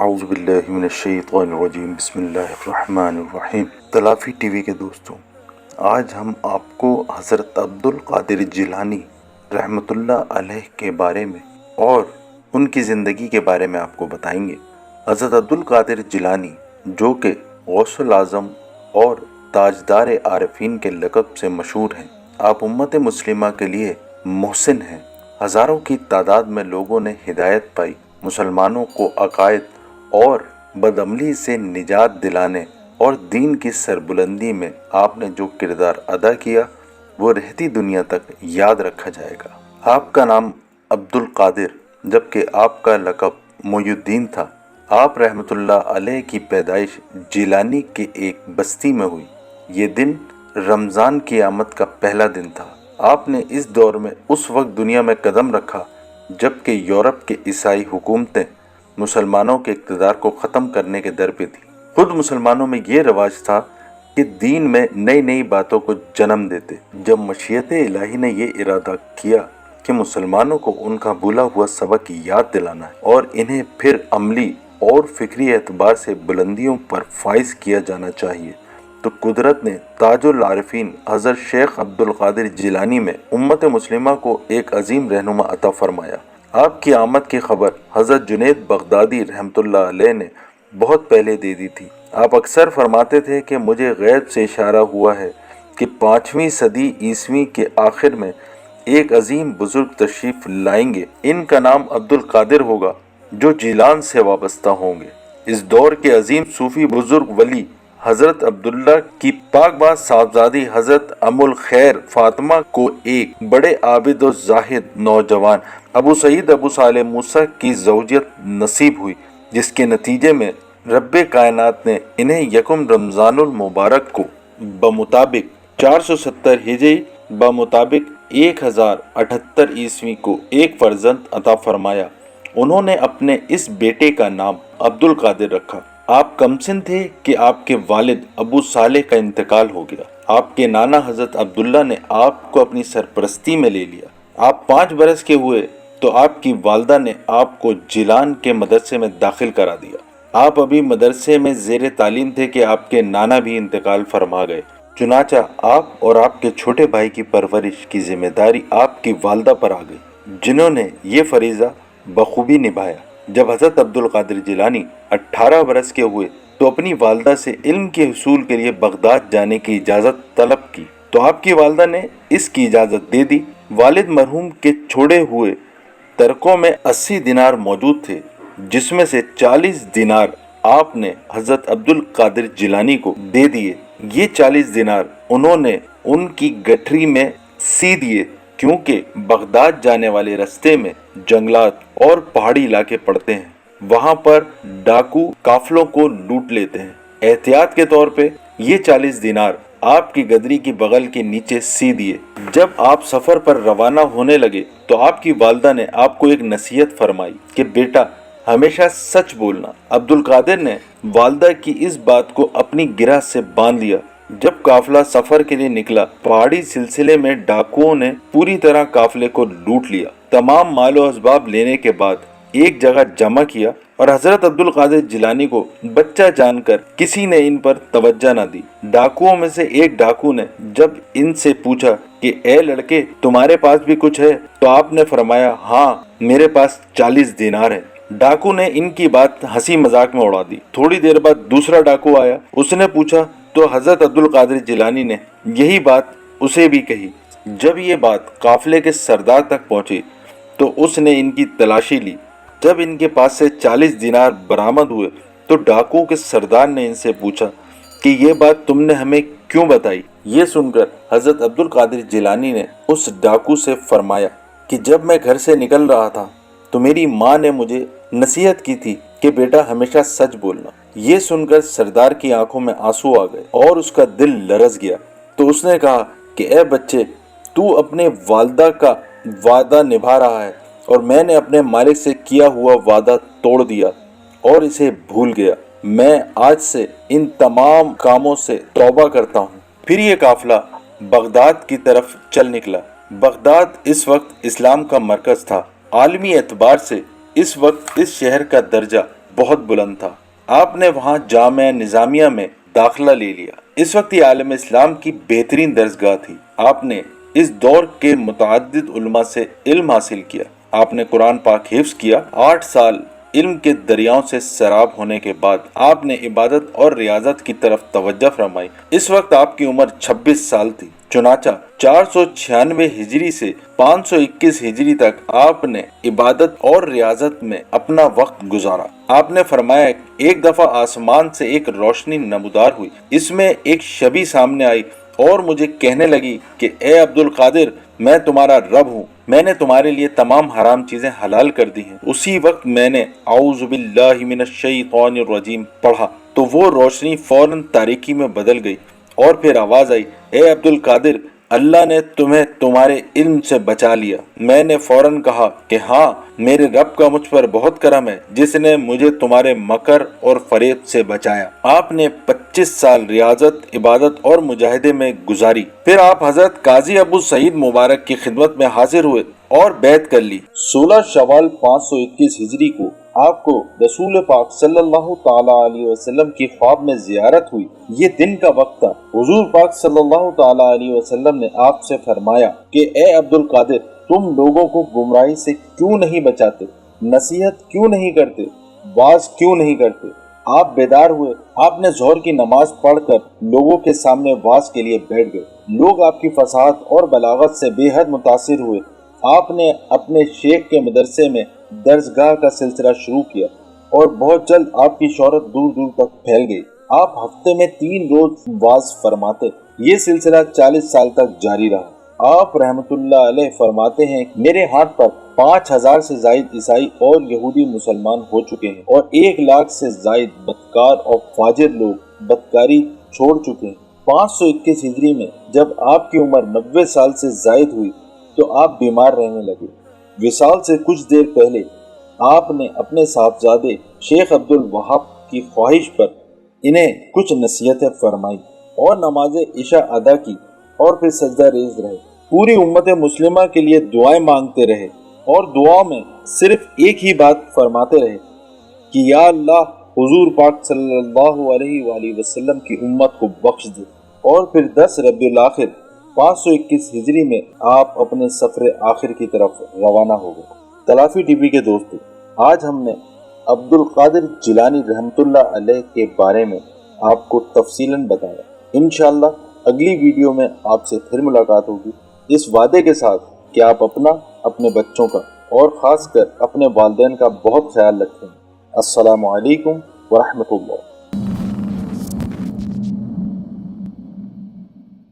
اعوذ باللہ من الشیطان الرجیم بسم اللہ الرحمن الرحیم۔ تلافی ٹی وی کے دوستوں، آج ہم آپ کو حضرت عبدالقادر جیلانی رحمۃ اللہ علیہ کے بارے میں اور ان کی زندگی کے بارے میں آپ کو بتائیں گے۔ حضرت عبدالقادر جیلانی جو کہ غوث الاعظم اور تاجدار عارفین کے لقب سے مشہور ہیں، آپ امت مسلمہ کے لیے محسن ہیں۔ ہزاروں کی تعداد میں لوگوں نے ہدایت پائی۔ مسلمانوں کو عقائد اور بدعملی سے نجات دلانے اور دین کی سربلندی میں آپ نے جو کردار ادا کیا وہ رہتی دنیا تک یاد رکھا جائے گا۔ آپ کا نام عبدالقادر جبکہ آپ کا لقب محی الدین تھا۔ آپ رحمۃ اللہ علیہ کی پیدائش جیلانی کے ایک بستی میں ہوئی۔ یہ دن رمضان کی آمد کا پہلا دن تھا۔ آپ نے اس دور میں اس وقت دنیا میں قدم رکھا جبکہ یورپ کے عیسائی حکومتیں مسلمانوں کے اقتدار کو ختم کرنے کے در پہ تھی۔ خود مسلمانوں میں یہ رواج تھا کہ دین میں نئی نئی باتوں کو جنم دیتے۔ جب مشیت الہی نے یہ ارادہ کیا کہ مسلمانوں کو ان کا بھولا ہوا سبق یاد دلانا ہے اور انہیں پھر عملی اور فکری اعتبار سے بلندیوں پر فائز کیا جانا چاہیے، تو قدرت نے تاج العارفین حضرت شیخ عبدالقادر جیلانی میں امت مسلمہ کو ایک عظیم رہنما عطا فرمایا۔ آپ کی آمد کی خبر حضرت جنید بغدادی رحمۃ اللہ علیہ نے بہت پہلے دے دی تھی۔ آپ اکثر فرماتے تھے کہ مجھے غیب سے اشارہ ہوا ہے کہ 5ویں صدی عیسوی کے آخر میں ایک عظیم بزرگ تشریف لائیں گے۔ ان کا نام عبدالقادر ہوگا جو جیلان سے وابستہ ہوں گے۔ اس دور کے عظیم صوفی بزرگ ولی حضرت عبداللہ کی پاک باز صاحبزادی حضرت ام الخیر فاطمہ کو ایک بڑے عابد و زاہد نوجوان ابو سعید ابو صالح موسیٰ کی زوجیت نصیب ہوئی، جس کے نتیجے میں رب کائنات نے انہیں یکم رمضان المبارک کو بمطابق 470 ہجری بمطابق 1078 عیسوی کو ایک فرزند عطا فرمایا۔ انہوں نے اپنے اس بیٹے کا نام عبدالقادر رکھا۔ آپ کمسن تھے کہ آپ کے والد ابو صالح کا انتقال ہو گیا۔ آپ کے نانا حضرت عبداللہ نے آپ کو اپنی سرپرستی میں لے لیا۔ آپ 5 برس کے ہوئے تو آپ کی والدہ نے آپ کو جیلان کے مدرسے میں داخل کرا دیا۔ آپ ابھی مدرسے میں زیر تعلیم تھے کہ آپ کے نانا بھی انتقال فرما گئے۔ چنانچہ آپ اور آپ کے چھوٹے بھائی کی پرورش کی ذمہ داری آپ کی والدہ پر آ گئی، جنہوں نے یہ فریضہ بخوبی نبھایا۔ جب حضرت عبدالقادر جیلانی 18 برس کے ہوئے تو اپنی والدہ سے علم کے حصول کے لیے بغداد جانے کی اجازت طلب کی، تو آپ کی والدہ نے اس کی اجازت دے دی۔ والد مرحوم کے چھوڑے ہوئے ترکوں میں 80 دینار موجود تھے، جس میں سے 40 دینار آپ نے حضرت عبدالقادر جیلانی کو دے دیے۔ یہ 40 دینار انہوں نے ان کی گٹھری میں سی دیے، کیونکہ بغداد جانے والے رستے میں جنگلات اور پہاڑی علاقے پڑتے ہیں، وہاں پر ڈاکو قافلوں کو لوٹ لیتے ہیں۔ احتیاط کے طور پہ یہ 40 دینار آپ کی گدری کی بغل کے نیچے سی دیے۔ جب آپ سفر پر روانہ ہونے لگے تو آپ کی والدہ نے آپ کو ایک نصیحت فرمائی کہ بیٹا ہمیشہ سچ بولنا۔ عبدالقادر نے والدہ کی اس بات کو اپنی گرہ سے باندھ لیا۔ جب قافلہ سفر کے لیے نکلا، پہاڑی سلسلے میں ڈاکوؤں نے پوری طرح قافلے کو لوٹ لیا۔ تمام مال و اسباب لینے کے بعد ایک جگہ جمع کیا اور حضرت عبدالقادر جیلانی کو بچہ جان کر کسی نے ان پر توجہ نہ دی۔ ڈاکوؤں میں سے ایک ڈاکو نے جب ان سے پوچھا کہ اے لڑکے تمہارے پاس بھی کچھ ہے، تو آپ نے فرمایا ہاں میرے پاس 40 دینار ہے۔ ڈاکو نے ان کی بات ہنسی مذاق میں اڑا دی۔ تھوڑی دیر بعد دوسرا ڈاکو آیا، اس نے پوچھا تو حضرت عبدالقادر جیلانی نے یہی بات اسے بھی کہی۔ جب یہ بات قافلے کے سردار تک پہنچی تو اس نے ان کی تلاشی لی۔ جب ان کے پاس سے 40 دینار برآمد ہوئے تو ڈاکو کے سردار نے ان سے پوچھا کہ یہ بات تم نے ہمیں کیوں بتائی؟ یہ سن کر حضرت عبدالقادر جیلانی نے اس ڈاکو سے فرمایا کہ جب میں گھر سے نکل رہا تھا تو میری ماں نے مجھے نصیحت کی تھی کہ بیٹا ہمیشہ سچ بولنا۔ یہ سن کر سردار کی آنکھوں میں آنسو آ گئے اور اس کا دل لرز گیا۔ تو اس نے کہا کہ اے بچے، تو اپنے والدہ کا وعدہ نبھا رہا ہے اور میں نے اپنے مالک سے کیا ہوا وعدہ توڑ دیا اور اسے بھول گیا۔ میں آج سے ان تمام کاموں سے توبہ کرتا ہوں۔ پھر یہ قافلہ بغداد کی طرف چل نکلا۔ بغداد اس وقت اسلام کا مرکز تھا۔ عالمی اعتبار سے اس وقت اس شہر کا درجہ بہت بلند تھا۔ آپ نے وہاں جامعہ نظامیہ میں داخلہ لے لیا۔ اس وقت یہ عالم اسلام کی بہترین درسگاہ تھی۔ آپ نے اس دور کے متعدد علماء سے علم حاصل کیا۔ آپ نے قرآن پاک حفظ کیا۔ 8 سال علم کے دریاؤں سے سیراب ہونے کے بعد آپ نے عبادت اور ریاضت کی طرف توجہ فرمائی۔ اس وقت آپ کی عمر 26 سال تھی۔ چنانچہ 496 ہجری سے 521 ہجری تک آپ نے عبادت اور ریاضت میں اپنا وقت گزارا۔ آپ نے فرمایا، ایک دفعہ آسمان سے ایک روشنی نمودار ہوئی، اس میں ایک شبیہ سامنے آئی اور مجھے کہنے لگی کہ اے عبد القادر، میں تمہارا رب ہوں، میں نے تمہارے لیے تمام حرام چیزیں حلال کر دی ہیں۔ اسی وقت میں نے اعوذ باللہ من الشیطان الرجیم پڑھا تو وہ روشنی فوراً تاریکی میں بدل گئی، اور پھر آواز آئی، اے عبد القادر، اللہ نے تمہیں تمہارے علم سے بچا لیا۔ میں نے فوراً کہا کہ ہاں، میرے رب کا مجھ پر بہت کرم ہے جس نے مجھے تمہارے مکر اور فریب سے بچایا۔ آپ نے 25 سال ریاضت، عبادت اور مجاہدے میں گزاری۔ پھر آپ حضرت قاضی ابو سعید مبارک کی خدمت میں حاضر ہوئے اور بیعت کر لی۔ 16 شوال 521 ہجری کو آپ کو رسول پاک صلی اللہ تعالی علیہ وسلم کی خواب میں زیارت ہوئی۔ یہ دن کا وقت تھا۔ حضور پاک صلی اللہ تعالی علیہ وسلم نے آپ سے فرمایا کہ اے عبد القادر، تم لوگوں کو گمراہی سے کیوں نہیں بچاتے، نصیحت کیوں نہیں کرتے، واعظ کیوں نہیں کرتے؟ آپ بیدار ہوئے۔ آپ نے ظہر کی نماز پڑھ کر لوگوں کے سامنے واعظ کے لیے بیٹھ گئے۔ لوگ آپ کی فصاحت اور بلاغت سے بے حد متاثر ہوئے۔ آپ نے اپنے شیخ کے مدرسے میں درسگاہ کا سلسلہ شروع کیا اور بہت جلد آپ کی شہرت دور دور تک پھیل گئی۔ آپ ہفتے میں 3 روز واعظ فرماتے۔ یہ سلسلہ 40 سال تک جاری رہا۔ آپ رحمت اللہ علیہ فرماتے ہیں، میرے ہاتھ پر 5000 سے زائد عیسائی اور یہودی مسلمان ہو چکے ہیں، اور 1 لاکھ سے زائد بدکار اور فاجر لوگ بدکاری چھوڑ چکے ہیں۔ 521 ہجری میں جب آپ کی عمر 90 سال سے زائد ہوئی تو آپ بیمار رہنے لگے۔ وصال سے کچھ دیر پہلے آپ نے اپنے صاحبزادے شیخ عبد الوہاب کی خواہش پر انہیں کچھ نصیحتیں فرمائی اور نماز عشاء ادا کی، اور پھر سجدہ ریز رہے۔ پوری امت مسلمہ کے لیے دعائیں مانگتے رہے، اور دعا میں صرف ایک ہی بات فرماتے رہے کہ یا اللہ، حضور پاک صلی اللہ علیہ وآلہ وسلم کی امت کو بخش دے۔ اور پھر 10 ربیع الاخر 521 ہجری میں آپ اپنے سفر آخر کی طرف روانہ ہو گئے۔ تلافی ٹی وی کے دوستو، آج ہم نے عبد القادر جیلانی رحمت اللہ علیہ کے بارے میں آپ کو تفصیلاً بتایا۔ انشاءاللہ اگلی ویڈیو میں آپ سے پھر ملاقات ہوگی، اس وعدے کے ساتھ کہ آپ اپنا، اپنے بچوں کا اور خاص کر اپنے والدین کا بہت خیال رکھیں۔ السلام علیکم ورحمۃ اللہ۔